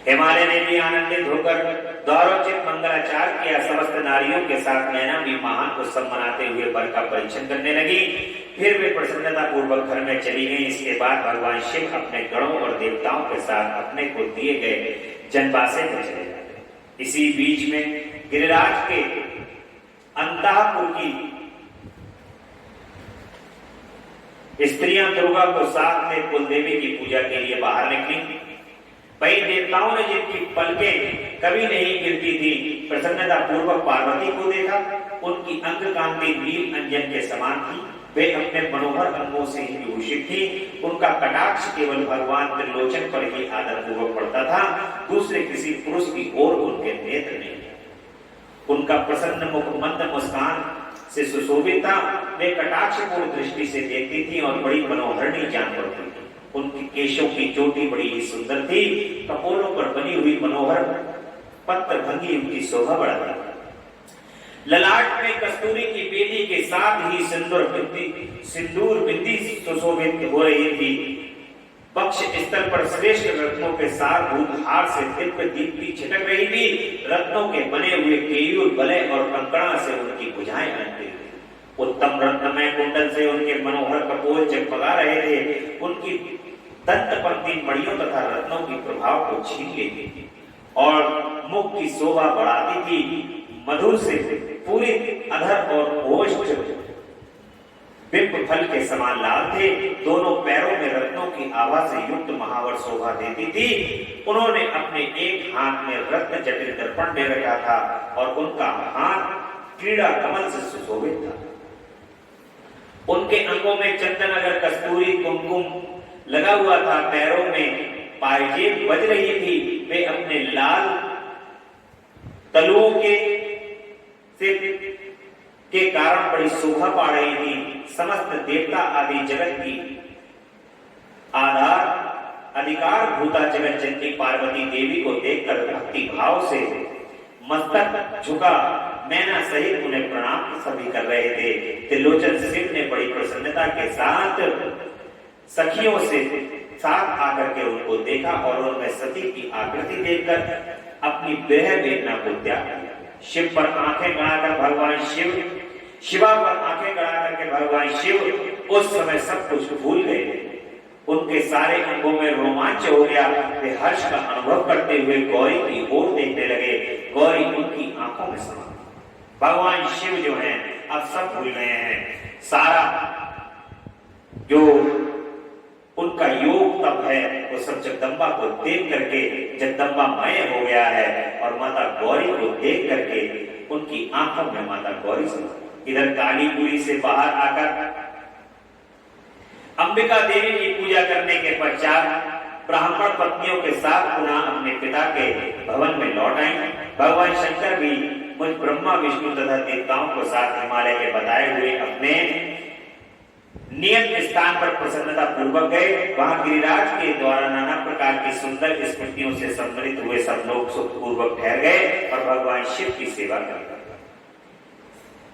हिमालय ने भी आनंदित होकर द्वारोचित मंगलाचार किया। समस्त नारियों के साथ मैना भी महान उत्सव मनाते हुए वर का परीक्षण करने लगी। फिर वे प्रसन्नता पूर्वक घर में चली गई। इसके बाद भगवान शिव अपने गणों और देवताओं के साथ अपने को दिए गए जनवासे में चले जाते। इसी बीच में गिरिराज के अंतःपुर की स्त्रियां दुर्गा को साथ में कुल देवी की पूजा के लिए बाहर निकली। वही देवताओं ने जिनकी पलकें कभी नहीं गिरती थी, प्रसन्नता पूर्वक पार्वती को देखा। उनकी अंग कांति नील अंजन के समान थी। वे अपने मनोहर अंगों से ही विभूषित थी। उनका कटाक्ष केवल भगवान त्रिलोचन पर ही आदर पूर्वक पड़ता था, दूसरे किसी पुरुष की ओर उनके नेत्र नहीं। उनका प्रसन्न मुख मंद मुस्कान से सुशोभित था। वे कटाक्षपूर्ण दृष्टि से देखती थी और बड़ी मनोहरणी जान पड़ती थी। उनके केशों की चोटी बड़ी ही सुंदर थी। कपोलों पर बनी हुई मनोहर पत्र भंगी उनकी शोभा बढ़ाती थी। ललाट में कस्तूरी की बेदी के साथ ही सिंदूर बिंदी सुशोभित हो रही थी। पक्ष स्थल पर श्रेष्ठ रत्नों के सारभूत हार से दिव्य दीप्ति छिटक रही थी। रत्नों के बने हुए केयूर वलय और कंकड़ा से उनकी भुजाएं अलंकृत थी। उत्तम रत्नमय कुंडल से उनके मनोहर कपोल जगमगा रहे थे। उनकी दंत पंक्ति मणियों तथा रत्नों की प्रभाव को छीन लेती थी और मुख की शोभा बढ़ाती थी। मधुर से पूरी अधर और ओष्ठ बिंब फल के समान लाल थे। दोनों पैरों में रत्नों की आभा से युक्त महावर शोभा देती थी। उन्होंने अपने एक हाथ में रत्न जटिल दर्पण दे रखा था और उनका हाथ क्रीड़ा कमल से सुशोभित था। उनके अंगों में चंदन अगर कस्तूरी कुमकुम लगा हुआ था। पैरों में पायजेब बज रही थी। वे अपने लाल तलुओं के कारण बड़ी शोभा पा रही थी। समस्त देवता आदि जगत की आधार अधिकार भूता जगत जननी पार्वती देवी को देखकर भक्ति भाव से मस्तक झुका मैना सहित उन्हें प्रणाम सभी कर रहे थे। त्रिलोचन शिव ने बड़ी प्रसन्नता के साथ सखियों से साथ आकर के उनको देखा और उनमें सती की आकृति देखकर अपनी विरह वेदना को त्याग किया। शिव पर आंखें गड़ाकर भगवान शिवा पर आंखें गड़ा करके भगवान शिव उस समय सब कुछ भूल गए। उनके सारे अंगों में रोमांच हो गया। वे हर्ष का अनुभव करते हुए गौरी की ओर देखने लगे। गौरी उनकी आंखों में समा। भगवान शिव जो हैं अब सब भूल गए हैं। सारा जो उनका योग तब है वो सब जगदम्बा को देख करके जगदम्बा मय हो गया है और माता गौरी को देख करके उनकी आंखों में माता गौरी समा। इधर कालीपुरी से बाहर आकर अंबिका देवी की पूजा करने के पश्चात ब्राह्मण पत्नियों के साथ पुनः अपने पिता के भवन में लौट आई। भगवान शंकर भी मुझ ब्रह्मा विष्णु तथा देवताओं को साथ हिमालय के बताए हुए अपने नियत स्थान पर प्रसन्नता पूर्वक गए। वहां गिरिराज के द्वारा नाना प्रकार की सुंदर स्मृतियों से सम्मिलित हुए सब लोग सुख पूर्वक ठहर गए और भगवान शिव की सेवा कर।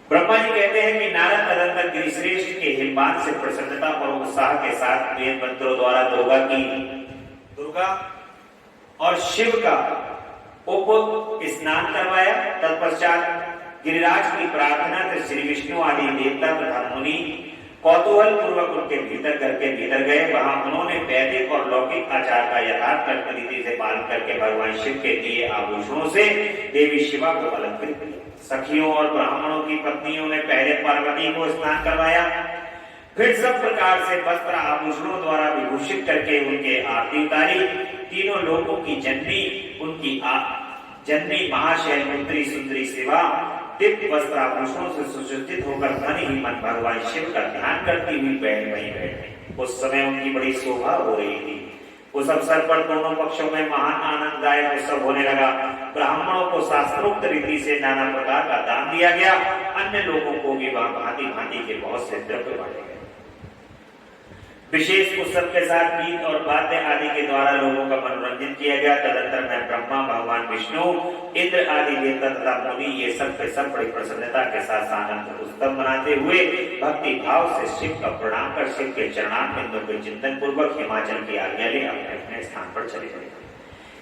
ब्रह्मा जी कहते हैं कि नारद तदंतर गिरिश्रेष्ठ के हिमबान से प्रसन्नता और उत्साह के साथ वेद मंत्रों द्वारा दुर्गा और शिव का उप स्नान करवाया। तत्पश्चात गिरिराज की प्रार्थना से श्री विष्णु आदि देवता तथा मुनि कौतूहल पूर्वक उनके भीतर घर के भीतर गए। वहां उन्होंने वैदिक और लौकिक आचार का यथार्थ रीति से पालन करके भगवान शिव के दिए आभूषणों से देवी शिवा को अलंकृत किया। सखियों और ब्राह्मणों की पत्नियों ने पहले पार्वती को स्नान करवाया, फिर सब प्रकार से वस्त्र आभूषणों द्वारा विभूषित करके उनके आरती उतारी। तीनों लोगों की जननी जननी महाशैल पुत्री सुंदरी शिवा दिव्य वस्त्र आभूषणों से सुसज्जित होकर मन ही मन भगवान शिव का ध्यान करती हुई बैठी। उस समय उनकी बड़ी शोभा हो रही थी। उस अवसर पर दोनों पक्षों में महान आनंददायक उत्सव होने लगा। ब्राह्मणों को शास्त्रोक्त रीति से नाना प्रकार का दान दिया गया। अन्य लोगों को भी वहां भांति भांति के बहुत से द्रव्य बांटे गए। विशेष उत्सव के साथ गीत और वाद्य आदि के द्वारा लोगों का मनोरंजन किया गया। तदंतर में ब्रह्मा भगवान विष्णु इंद्र आदि देवता तथा मुनि ये सब के सब बड़ी प्रसन्नता के साथ आनंद उत्सव मनाते हुए भक्ति भाव से शिव का प्रणाम कर शिव के चरणारविंदों के चिंतन पूर्वक हिमाचल की आज्ञा ले अपने अपने स्थान पर चले गए।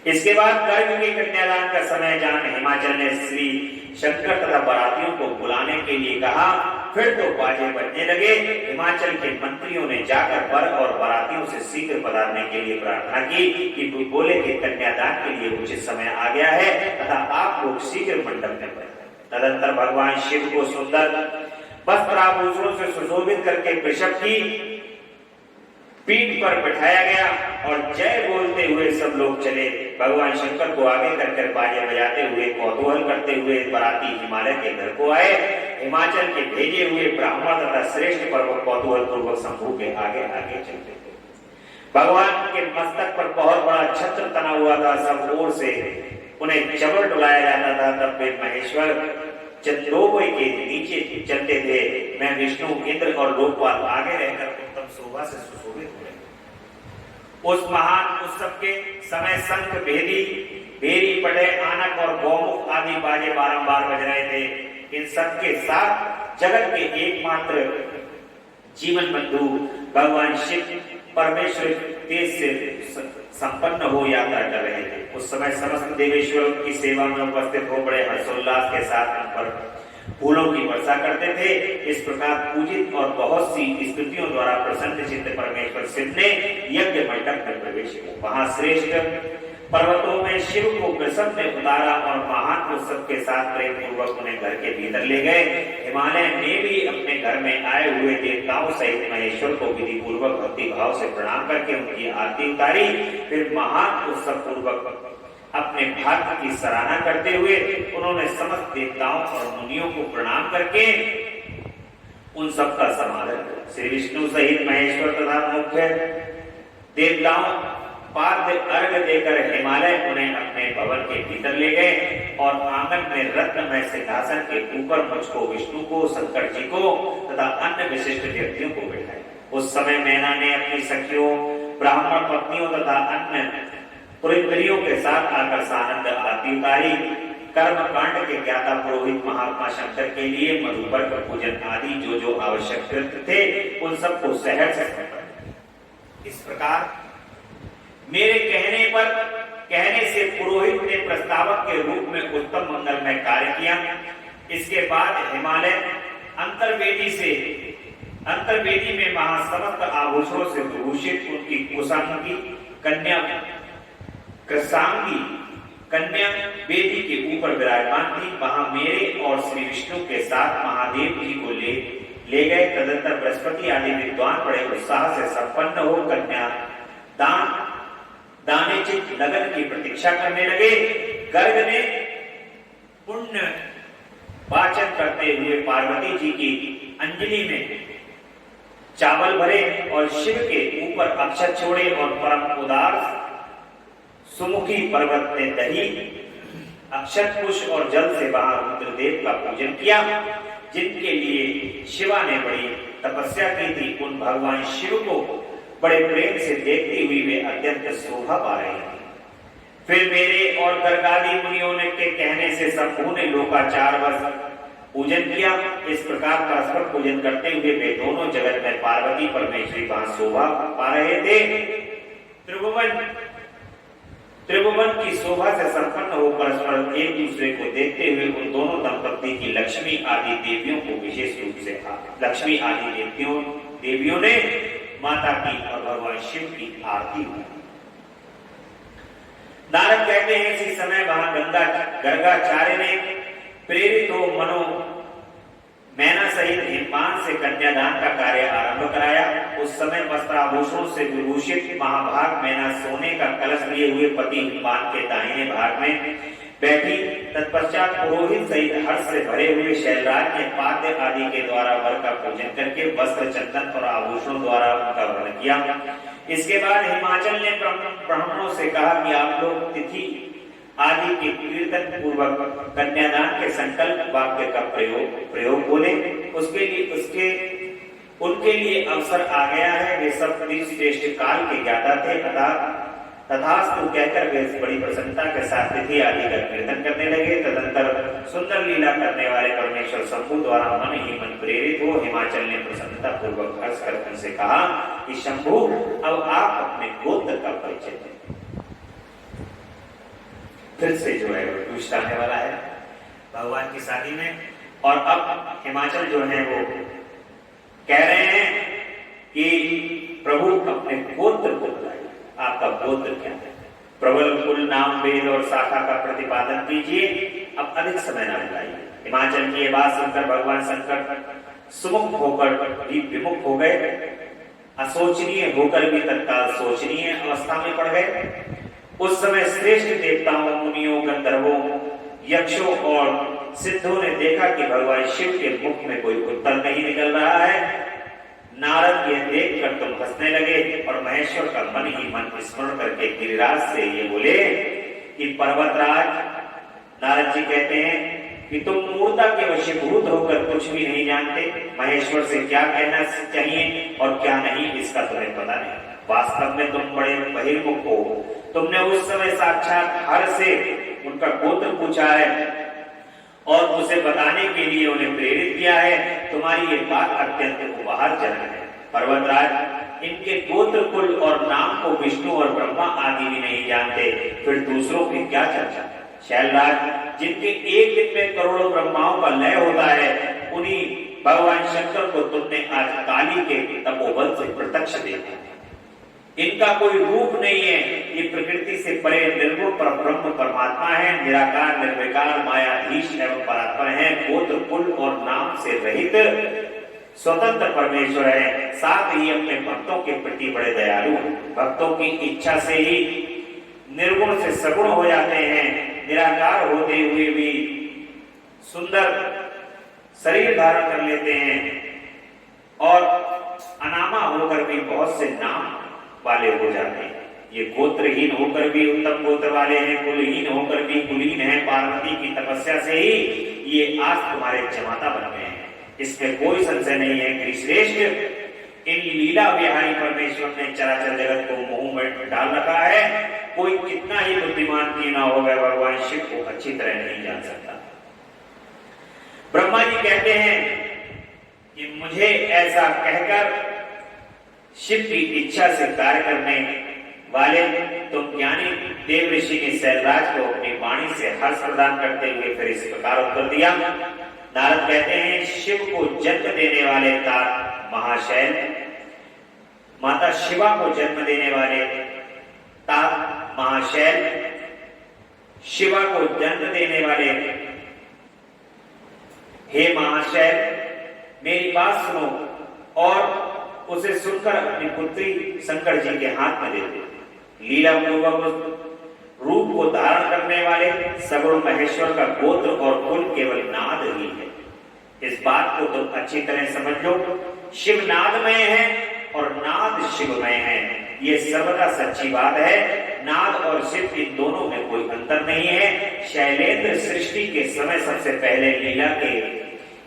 इसके बाद गर्भ के कन्यादान का समय जान हिमाचल ने श्री शंकर तथा बारातियों को बुलाने के लिए कहा। फिर तो बाजे बजने लगे। हिमाचल के मंत्रियों ने जाकर वर और बारातियों से शीघ्र पधारने के लिए प्रार्थना की कि बोले कि कन्यादान के लिए उचित समय आ गया है तथा आप लोग शीघ्र मंडप में बैठे। तदंतर भगवान शिव को सुंदर वस्त्र आभूषणों से सुशोभित करके वृषभ की पीठ पर बिठाया गया और जय बोलते हुए सब लोग चले। भगवान शंकर को आगे कर बाजे बजाते हुए कौतूहल करते हुए बाराती हिमालय के घर को आए। हिमाचल के भेजे हुए ब्राह्मण तथा श्रेष्ठ पर्वत कौतूहल पूर्वक शंभू के आगे आगे चलते थे। भगवान के मस्तक पर बहुत बड़ा छत्र तना हुआ था, सब ओर से उन्हें चबर डुलाया जाता था। तब वे महेश्वर चंद्रोबय के नीचे चलते थे। मैं विष्णु, इंद्र और लोकपाल आगे रहकर उत्तम शोभा से सुशोभित हुए। उस महान उत्सव के समय शंख, भेरी, पटे, आनक और गौमुख आदि बाजे बारंबार बज रहे थे। इन सबके साथ जगत के एकमात्र जीवन बंधु भगवान शिव परमेश्वर तेज से संपन्न हो यात्रा कर रहे थे। उस समय समस्त देवेश्वरों की सेवा में उपस्थित हो बड़े हर्षोल्लास के साथ उन पर फूलों की वर्षा करते थे। इस प्रकार पूजित और बहुत सी स्तुतियों द्वारा प्रसन्न चित्त परमेश्वर शिव ने यज्ञ मंडप में प्रवेश किया। वहां श्रेष्ठ पर्वतों में शिव को वृषभ ने उतारा और महान उत्सव के साथ प्रेम पूर्वक उन्हें घर के भीतर ले गए। हिमालय में भी अपने घर में आए हुए देवताओं सहित महेश्वर को विधि पूर्वक भक्ति भाव से प्रणाम करके उनकी आरती उतारी। फिर महान उत्सव पूर्वक अपने भाग्य की सराहना करते हुए उन्होंने समस्त देवताओं और मुनियों को प्रणाम करके उन सबका समाधान किया। श्री विष्णु सहित महेश्वर तथा मुख्य देवताओं पाद्य अर्घ देकर हिमालय उन्हें अपने भवन के भीतर ले गए और आंगन में रत्नमय सिंहासन के ऊपर मुझको, विष्णु को, शंकर जी को तथा अन्य विशिष्ट व्यक्तियों को बैठाया। उस समय मैना ने अपनी सखियों, ब्राह्मण पत्नियों तथा अन्य पुरिंदरियों के साथ आकर सानंद आरती उतारी। कर्म कांड के ज्ञाता पुरोहित महात्मा शंकर के लिए मधुपर्क पूजन आदि जो जो आवश्यक कृत्य थे उन सबको सहर्ष इस प्रकार मेरे कहने से पुरोहित ने प्रस्तावक के रूप में उत्तम मंगलमय कार्य किया। इसके बाद हिमालय अंतर्वेदी में महासमस्त आभूषणों से भूषित उनकी कुशांगी कन्या कृशांगी कन्या वेदी के ऊपर विराजमान थी। वहां मेरे और श्री विष्णु के साथ महादेव जी को ले गए। तदंतर बृहस्पति आदि विद्वान बड़े उत्साह से संपन्न हो कन्या दानेचित लगन की प्रतीक्षा करने लगे। गर्ग ने पुण्य वाचन करते हुए पार्वती जी की अंजलि में चावल भरे और शिव के ऊपर अक्षत छोड़े और परम उदार सुमुखी पर्वत ने दही, अक्षत, पुष्प और जल से वहां रुद्रदेव का पूजन किया, जिनके लिए शिवा ने बड़ी तपस्या की थी। उन भगवान शिव को बड़े प्रेम से देखती हुई वे अत्यंत शोभा पा रही थी। फिर मेरे और गर्गादि मुनियों के कहने से शंभू ने लोकाचार वर्ष पूजन किया। इस प्रकार परस्पर पूजन करते हुए वे दोनों जगत में पार्वती परमेश्वरी वहां शोभा पा रहे थे। त्रिभुवन की शोभा से संपन्न हो परस्पर एक दूसरे को देखते हुए उन दोनों दंपति की लक्ष्मी आदि देवियों को विशेष रूप से लक्ष्मी आदि देवियों ने माता की और भगवान शिव की आरती हुई। नारद कहते हैं इसी समय वहां गर्गाचार्य ने प्रेरित हो मनो मैना सहित हिमपान से कन्यादान का कार्य आरंभ कराया। उस समय वस्त्राभूषणों से विभूषित महाभाग मैना सोने का कलश लिए हुए पति हिमपान के दाहिने भाग में बैठी। तत्पश्चात पुरोहित सहित हर्ष से भरे हुए शैलराज ने पाद्य आदि के द्वारा वर का पूजन करके वस्त्र, चंदन और आभूषणों द्वारा उनका वर्ण किया। इसके बाद हिमाचल ने ब्राह्मणों से कहा कि आप लोग तिथि आदि के कीर्तन पूर्वक कन्यादान के संकल्प वाक्य का प्रयोग बोले। उनके लिए अवसर आ गया है। वे सब श्रेष्ठ काल के ज्ञाता थे। तथास्तु कहकर वे बड़ी प्रसन्नता के साथ तिथि आदि का कीर्तन करने लगे। तदंतर सुंदर लीला करने वाले परमेश्वर शंभू द्वारा मन ही मन प्रेरित हो हिमाचल ने प्रसन्नता पूर्वक हर्ष कर उनसे कहा कि शंभू अब आप अपने गोत्र का परिचय दें। फिर से जो है वो ट्विस्ट आने वाला है भगवान की शादी में। और अब हिमाचल जो है वो कह रहे हैं कि प्रभु अपने गोत्र को बताइए, आपका गोत्र क्या है। प्रबल कुल, नाम, वेद और शाखा का प्रतिपादन कीजिए, अब अधिक समय न लगाइए। हिमाचल की ये बात सुनकर भगवान शंकर सुमुख होकर भी विमुख हो गए। असोचनीय होकर भी तत्काल सोचनीय अवस्था में पड़ गए। उस समय श्रेष्ठ देवताओं, मुनियों, गंधर्वों, यक्षों और सिद्धों ने देखा कि भगवान शिव के मुख में कोई उत्तर नहीं निकल रहा है। नारद यह देखकर तुम हंसने लगे और महेश्वर का मन ही मन स्मरण करके गिरिराज से ये बोले कि पर्वतराज, नारद जी कहते हैं कि तुम मूर्ता के वशीभूत होकर कुछ भी नहीं जानते। महेश्वर से क्या कहना चाहिए और क्या नहीं इसका तुम्हें पता नहीं। वास्तव में तुम बड़े बहिर्मुख हो। तुमने उस समय साक्षात हर से उनका गोत्र पूछा है और उसे बताने के लिए उन्हें प्रेरित किया है। तुम्हारी ये बात अत्यंत उपहारजनक है। पर्वतराज, इनके गोत्र, कुल और नाम को विष्णु और ब्रह्मा आदि भी नहीं जानते, फिर दूसरों की क्या चर्चा। शैलराज, जिनके एक दिन में करोड़ों ब्रह्माओं का लय होता है, उन्हीं भगवान शंकर को तुमने आज काली के तपोबल से प्रत्यक्ष देखा। इनका कोई रूप नहीं है, ये प्रकृति से परे निर्गुण पर ब्रह्म परमात्मा है, निराकार, निर्विकार, मायाधीश एवं परात्पर है, गोत्र, कुल और नाम से रहित स्वतंत्र परमेश्वर है। साथ ही अपने भक्तों के प्रति बड़े दयालु हैं। भक्तों की इच्छा से ही निर्गुण से सगुण हो जाते हैं। निराकार होते हुए भी सुंदर शरीर धारण कर लेते हैं और अनामा होकर भी बहुत से नाम वाले हो जाते हैं। ये गोत्रहीन होकर भी उत्तम गोत्र वाले हैं, कुलहीन होकर भी कुलीन हैं। पार्वती की तपस्या से ही ये आज तुम्हारे जमाता बन गए हैं, इसमें कोई संशय नहीं है। गिरिश्रेष्ठ, इन लीला विहारी परमेश्वर ने चराचर जगत को मुंह में डाल रखा है। कोई कितना ही बुद्धिमान क्यों ना हो, वह भगवान शिव को अच्छी तरह नहीं जान सकता। ब्रह्मा जी कहते हैं कि मुझे ऐसा कहकर शिव की इच्छा से कार्य करने वाले तुम ज्ञानी देव ऋषि ने शैलराज को अपनी वाणी से हर्ष प्रदान करते हुए फिर इस प्रकार उत्तर दिया। नारद कहते हैं, शिव को जन्म देने वाले तात महाशैल, माता शिवा को जन्म देने वाले तात महाशैल, शिवा को जन्म देने वाले हे महाशैल, मेरी बात सुनो और उसे सुनकर अपनी पुत्री शंकर जी के हाथ में दे दो। लीला पूर्वक रूप को धारण करने वाले सगुण महेश्वर का गोत्र और कुल केवल नाद ही है। इस बात को तुम अच्छी तरह समझ लो। शिव नादमय है और नाद शिवमय है, ये सर्वदा सच्ची बात है। नाद और शिव इन दोनों में कोई अंतर नहीं है। शैलेंद्र सृष्टि के समय सबसे पहले लीला के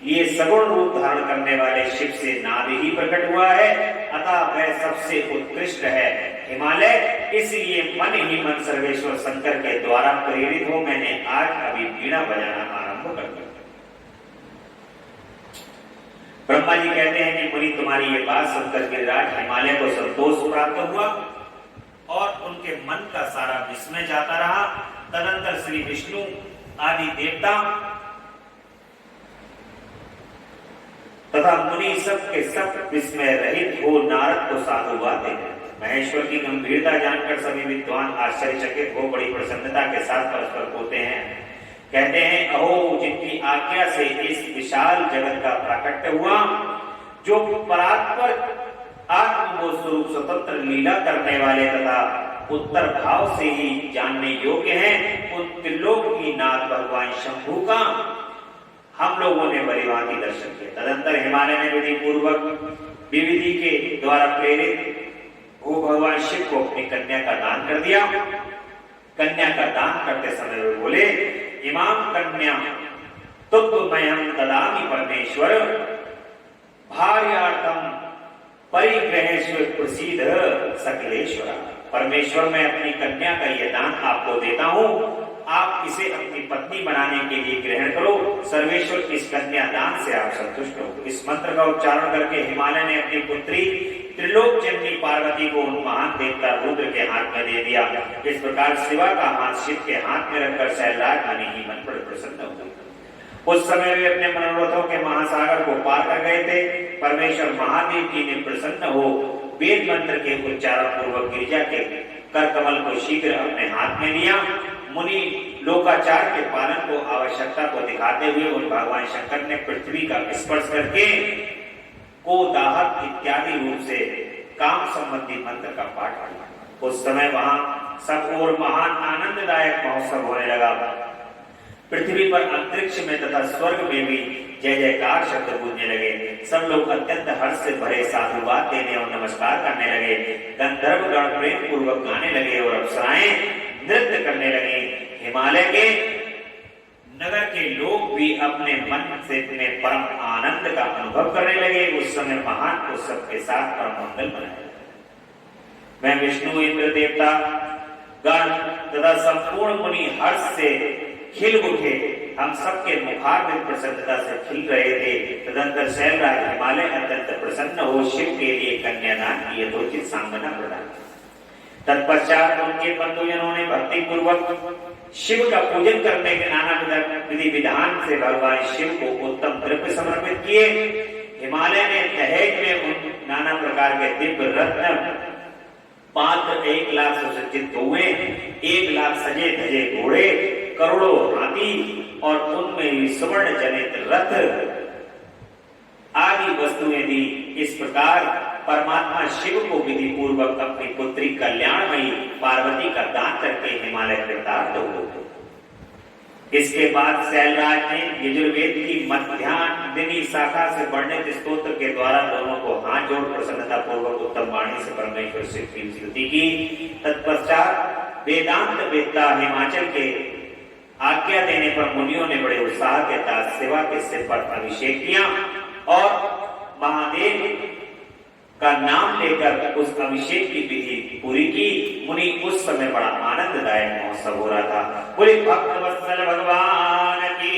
ये सगुण रूप धारण करने वाले शिव से नाद ही प्रकट हुआ है, अतः वह सबसे उत्कृष्ट है। हिमालय, इसलिए मन ही मन सर्वेश्वर शंकर के द्वारा प्रेरित हो मैंने आज अभी वीणा बजाना आरंभ कर दिया। ब्रह्मा जी कहते हैं कि मुनि, तुम्हारी ये बात सुनकर गिरिराज हिमालय को संतोष प्राप्त हुआ और उनके मन का सारा विस्मय जाता रहा। तदंतर श्री विष्णु आदि देवता तथा मुनि सब के सब विस्मय रहित हो नारद को साधुवाद देते। महेश्वर की गंभीरता जानकर सभी विद्वान आश्चर्यचकित हो बड़ी प्रसन्नता के साथ परस्पर बोलते हैं। कहते हैं, अहो, जिनकी आज्ञा से इस विशाल जगत का प्राकट्य हुआ, जो परात्पर आत्मबोध स्वरूप स्वतंत्र लीला करने वाले तथा उत्तर भाव से ही जानने योग्य हैं, उन त्रिलोक की नाथ भगवान शंभू का हम लोगों ने बलिभांति दर्शन किया। तदंतर हिमालय ने विधि पूर्वक विविधि के द्वारा प्रेरित वो भगवान शिव को अपनी कन्या का दान कर दिया। कन्या का दान करते समय वे बोले, इमाम कन्या तुभ्यमहं ददामि परमेश्वर, भार्यार्थम परिग्रहेषु प्रसीद सकलेश्वर। परमेश्वर, मैं अपनी कन्या का यह दान आपको देता हूँ, आप इसे अपनी पत्नी बनाने के लिए ग्रहण करो। सर्वेश्वर, इस कन्या दान से आप संतुष्ट हो। इस मंत्र का उच्चारण करके हिमालय ने अपनी पुत्री त्रिलोक जननी पार्वती को उन महान देवता रुद्र के हाथ में दे दिया। इस प्रकार शिवा का हाथ शिव के हाथ में रखकर शैलराज मन ही मन पर प्रसन्न हुए। उस समय वे अपने मनोरथों के महासागर को पार कर गए थे। परमेश्वर महादेव जी ने प्रसन्न हो वेद मंत्र के उच्चारण पूर्वक गिरिजा के कर कमल को शीघ्र अपने हाथ में लिया। मुनि लोकाचार के पालन को आवश्यकता को दिखाते हुए उन भगवान शंकर ने पृथ्वी का स्पर्श करके को दाहक इत्यादि रूप से काम संबंधी मंत्र का पाठ किया। उस समय वहां सब और महान आनंददायक महोत्सव होने लगा। पृथ्वी पर, अंतरिक्ष में तथा स्वर्ग में भी जय जयकार शब्द गूंजने लगे। सब लोग अत्यंत हर्ष से भरे साधुवाद देने और नमस्कार करने लगे। गंधर्वगण प्रेम पूर्वक गाने लगे और अप्सराएं नृत्य करने लगे। हिमालय के नगर के लोग भी अपने मन से में परम आनंद का अनुभव करने लगे। उस समय महान उत्सव के साथ परम मंगल मनाया। मैं विष्णु, इंद्र देवता गण तथा संपूर्ण मुनि हर्ष से खिल उठे। हम सबके मुखारविंद प्रसन्नता से खिल रहे थे। तदंतर शैलराज हिमालय अत्यंत प्रसन्न हो शिव के लिए कन्यादान की यथोचित सांगना प्रदान। तत्पश्चात उनके बंधुजनों ने भक्ति पूर्वक शिव का पूजन करने के नाना विधि विधान से भगवान शिव को उत्तम द्रव्य समर्पित किए। हिमालय ने दहेज में उन नाना प्रकार के दिव्य रत्न पात्र 1 लाख सुसज्जित हुए, 1 लाख सजे धजे घोड़े, करोड़ों हाथी और उनमें स्वर्ण जनित रथ आदि वस्तुएं दी। इस प्रकार परमात्मा शिव को विधि पूर्वक अपनी पुत्री कल्याणमयी पार्वती का दान करके हिमालय कृतार्थ हो। इसके बाद शैलराज ने यजुर्वेद की मध्यान्ह शाखा से वर्णित स्तोत्र के द्वारा दोनों को हाथ जोड़ प्रसन्नता पूर्वक उत्तम वाणी से परमेश्वर शिव की स्तुति की। तत्पश्चात वेदांत वेत्ता हिमाचल के आज्ञा देने पर मुनियों ने बड़े उत्साह के साथ शिवा के सिर पर अभिषेक किया और महादेव का नाम लेकर उस अभिषेक की विधि पूरी की। मुनि उस समय बड़ा आनंददायक महोत्सव हो रहा था। बोले भक्त वत्सल भगवान की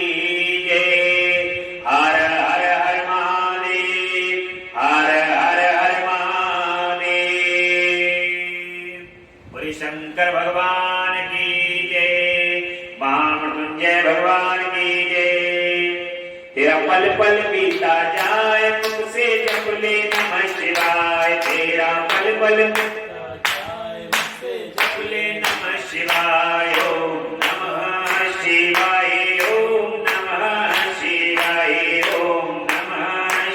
जय। हर हर हर महादेव, हर हर हर महादेव। बोले शंकर भगवान की जय, महामृत्युंजय भगवान की जय। तेरा पल पल बीता जाए मुख से जप ले नमः शिवाय। तेरा पल पल बीता जाए मुख से जप ले नमः शिवाय। ओम नमः शिवाय, ओम नमः शिवाय, ओम नमः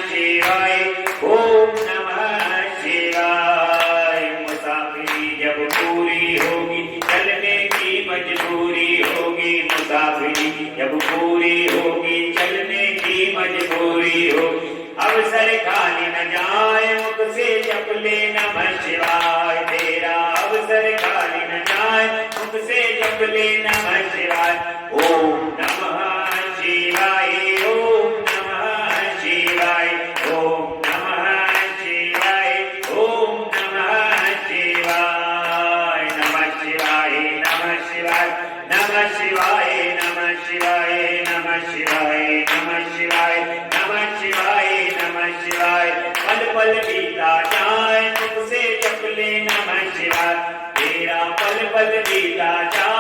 शिवाय, ओम नमः शिवाय। मुसाफिरी जब पूरी होगी चलने की मजबूरी होगी। मुसाफिरी जब पूरी होगी चलने की मजबूरी हो। अवसर खाली न जाए मुख से जप ले नमः शिवाय। तेरा अवसर खाली न जाए मुख से जप ले नमः शिवाय। ओम नमः शिवाय, ओम नमः शिवाय, ओम नमः शिवाय, ओम नमः शिवाय। नमः शिवाय, नमः शिवाय, नमः शिवाय, नमः शिवाय, नमः शिवाय, नमः शिवाय, नमः शिवाय, नमः शिवाय। पल पल बीता जाए मुख से जप ले नमः शिवाय। तेरा पल पल बीता जाए